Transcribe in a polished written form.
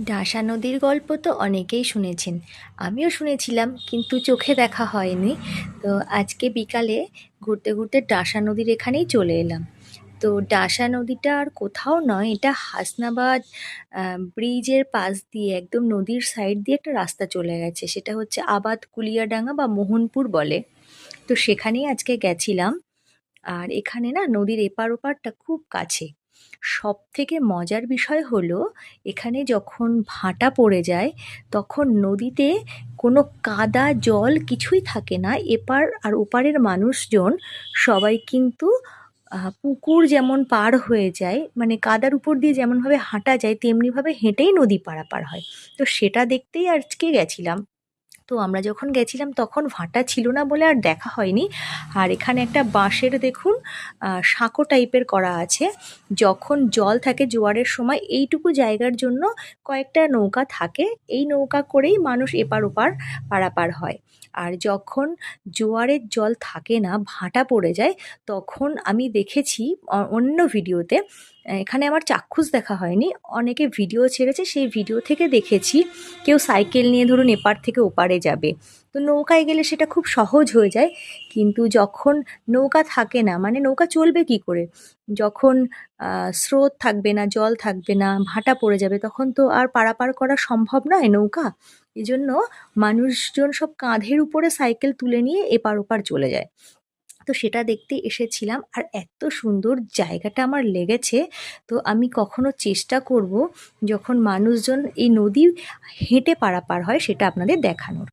ডাসা নদীর গল্প তো অনেকেই শুনেছেন। আমিও শুনেছিলাম কিন্তু চোখে দেখা হয়নি। তো আজকে বিকালে ঘুরতে ঘুরতে ডাসা নদীর এখানেই চলে এলাম। তো ডাসা নদীটা আর কোথাও নয়, এটা হাসনাবাদ ব্রিজের পাশ দিয়ে একদম নদীর সাইড দিয়ে একটা রাস্তা চলে গেছে, সেটা হচ্ছে আবাদ কুলিয়াডাঙ্গা বা মোহনপুর বলে। তো সেখানেই আজকে গেছিলাম। আর এখানে না নদীর এপার ওপারটা খুব কাছে। সব থেকে মজার বিষয় হলো, এখানে যখন ভাটা পড়ে যায় তখন নদীতে কোনো কাদা জল কিছুই থাকে না। এপার আর ওপারের মানুষজন সবাই কিন্তু পুকুর যেমন পার হয়ে যায়, মানে কাদার উপর দিয়ে যেমনভাবে হাঁটা যায় তেমনিভাবে হেঁটেই নদী পারাপার হয়। তো সেটা দেখতেই আজকে গেছিলাম। তো আমরা যখন গেছিলাম তখন ভাটা ছিল না বলে আর দেখা হয়নি। আর এখানে একটা বাঁশের দেখুন সাঁকো টাইপের করা আছে। যখন জল থাকে জোয়ারের সময় এইটুকু জায়গার জন্য কয়েকটা নৌকা থাকে, এই নৌকা করেই মানুষ এপার ওপার পারাপার হয়। আর যখন জোয়ারের জল থাকে না, ভাটা পড়ে যায়, তখন আমি দেখেছি অন্য ভিডিওতে, এখানে আমার চাক্ষুষ দেখা হয়নি, অনেকে ভিডিও ছেড়েছে, সেই ভিডিও থেকে দেখেছি কেউ সাইকেল নিয়ে ধরুন এপার থেকে ওপারে যাবে। তো নৌকায় গেলে সেটা খুব সহজ হয়ে যায়। কিন্তু যখন নৌকা থাকে না, মানে নৌকা চলবে কি করে, যখন স্রোত থাকবে না, জল থাকবে না, ভাটা পড়ে যাবে, তখন তো আর পারাপার করা সম্ভব নয় নৌকা। এই জন্য মানুষজন সব কাঁধের উপরে সাইকেল তুলে নিয়ে এপার ওপার চলে যায়। তো সেটা দেখতে এসেছিলাম, আর এত সুন্দর জায়গাটা আমার লেগেছে। তো আমি কখনো চেষ্টা করব যখন মানুষজন এই নদী হেঁটে পারাপার হয় সেটা আপনাদের দেখানোর।